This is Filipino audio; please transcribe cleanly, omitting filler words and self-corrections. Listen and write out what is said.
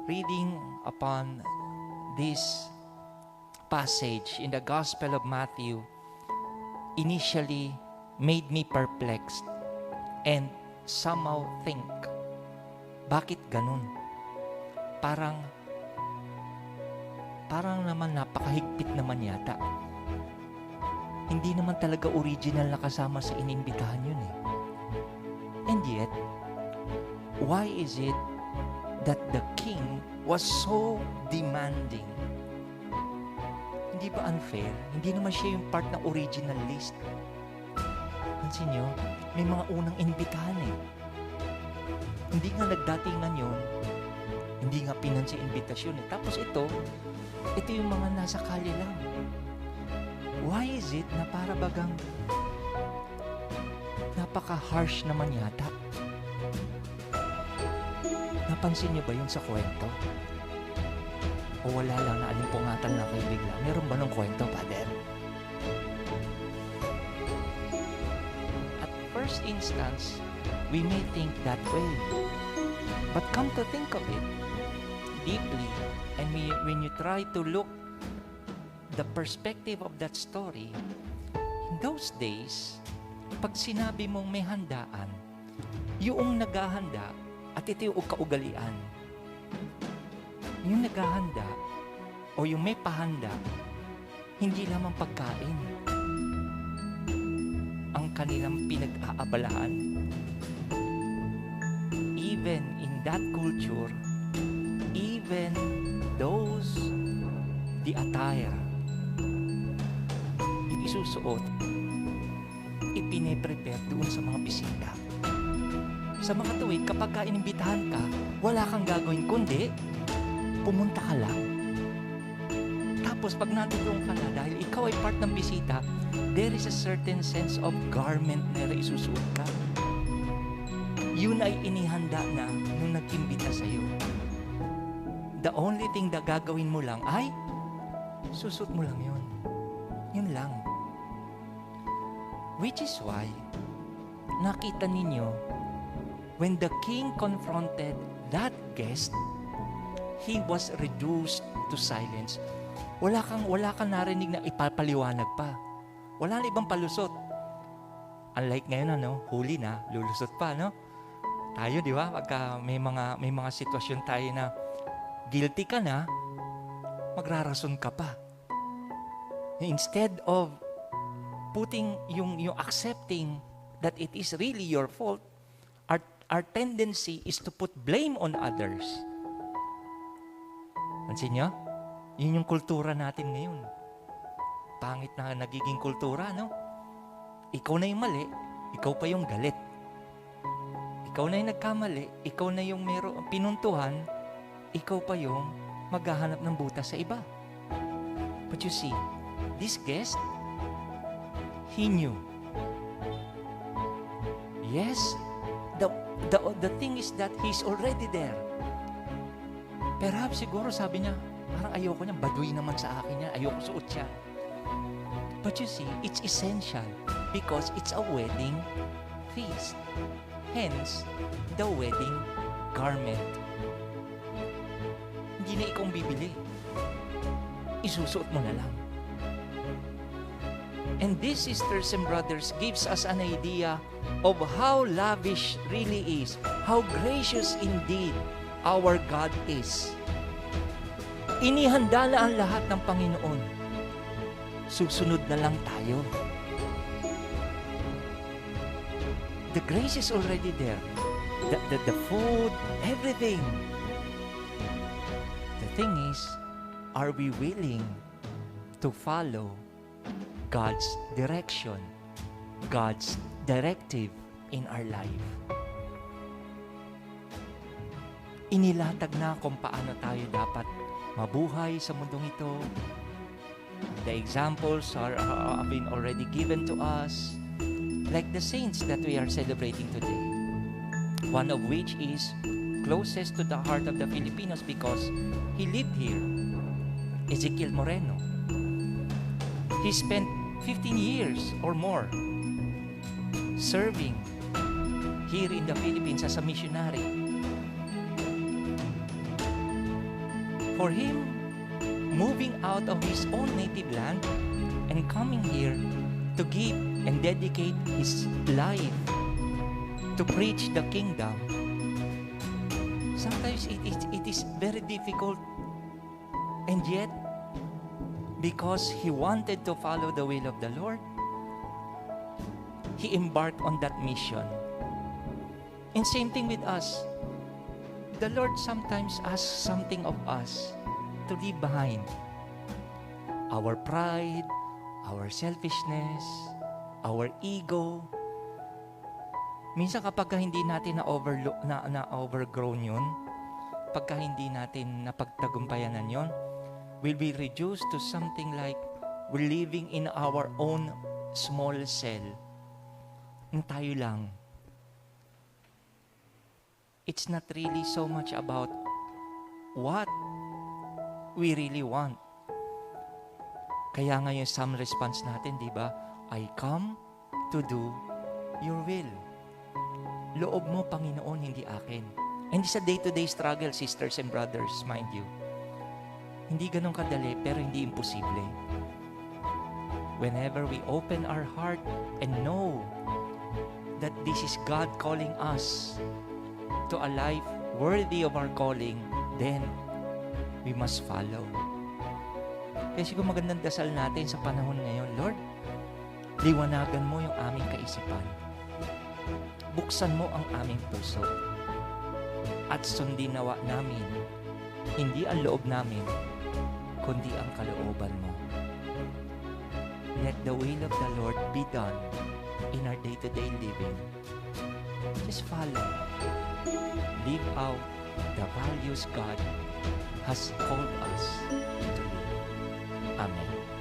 reading upon this passage in the Gospel of Matthew initially made me perplexed and somehow think, bakit ganun? Parang naman napakahigpit naman yata. Hindi naman talaga original na kasama sa inimbitahan yun eh. And yet, why is it that the king was so demanding? Hindi ba unfair? Hindi naman siya yung part ng original list. Pansin nyo, may mga unang inimbitahan eh. Hindi nga nagdatingan yun. Hindi nga pinansi imbitasyon eh. Tapos ito yung mga nasa kalye lang. Why is it na para bagang napaka-harsh naman yata? Napansin niyo ba yun sa kwento? O wala lang na alimpungatan lang kayo bigla? Meron ba ng kwento, Father? At first instance, we may think that way. But come to think of it deeply, and when you try to look the perspective of that story, in those days, pag sinabi mong may handaan, yung naghahanda, at ito yung kaugalian, yung naghahanda, o yung may pahanda, hindi lamang pagkain ang kanilang pinag-aabalahan. Even in that culture, even the attire, yung isusuot, ipine-prepare doon sa mga bisita. Sa mga tuwid, kapag inimbitahan ka, wala kang gagawin kundi pumunta ka lang. Tapos pag natutuong ka na, dahil ikaw ay part ng bisita, there is a certain sense of garment na isusuot ka. Yun ay inihanda na nung nag-imbita sa'yo. The only thing na gagawin mo lang ay susut mo lang yun. Yun lang. Which is why, nakita ninyo, when the king confronted that guest, he was reduced to silence. Wala kang narinig na ipapaliwanag pa. Wala na ibang palusot. Unlike ngayon, huli na, lulusot pa, Tayo, di ba? Pagka may mga sitwasyon tayo na guilty ka na, magrarason ka pa. Instead of putting yung accepting that it is really your fault, our tendency is to put blame on others. Pansin nyo? Yun yung kultura natin ngayon. Pangit na nagiging kultura, Ikaw na yung mali, ikaw pa yung galit. Ikaw na yung nagkamali, ikaw na yung pinuntuhan, ikaw pa yung maghahanap ng butas sa iba. But you see, this guest, he knew. Yes, the thing is that he's already there. Perhaps siguro sabi niya, parang ayoko niya, baduy naman sa akin niya, ayoko suot siya. But you see, it's essential because it's a wedding feast. Hence, the wedding garment. Hindi na ikaw bibili. Isusuot mo na lang. And this, sisters and brothers, gives us an idea of how lavish really is, how gracious indeed our God is. Inihanda na ang lahat ng Panginoon. Susunod na lang tayo. The grace is already there. The food, everything. The thing is, are we willing to follow God's direction, God's directive in our life? Inilatag na kung paano tayo dapat mabuhay sa mundong ito. The examples have been already given to us, like the saints that we are celebrating today. One of which is closest to the heart of the Filipinos because he lived here, Ezekiel Moreno. He spent 15 years or more serving here in the Philippines as a missionary. For him, moving out of his own native land and coming here to give and dedicate his life to preach the kingdom, sometimes it is very difficult. And yet, because he wanted to follow the will of the Lord, he embarked on that mission. And same thing with us. The Lord sometimes asks something of us to leave behind. Our pride, our selfishness, our ego. Minsan kapag hindi natin na-overgrown yun, pagka hindi natin napagtagumpayanan yun, we'll be reduced to something like we're living in our own small cell. Na tayo lang. It's not really so much about what we really want. Kaya nga yung some response natin, di ba? I come to do your will. Loob mo, Panginoon, hindi akin. And it's a day-to-day struggle, sisters and brothers, mind you. Hindi ganun kadali, pero hindi imposible. Whenever we open our heart and know that this is God calling us to a life worthy of our calling, then we must follow. Kasi kung magandang dasal natin sa panahon ngayon, Lord, liwanagan mo yung aming kaisipan. Buksan mo ang aming puso. At sundin nawa namin, hindi ang loob namin, kundi ang kalooban mo. Let the will of the Lord be done in our day-to-day living. Just follow. Live out the values God has called us to live. Amen.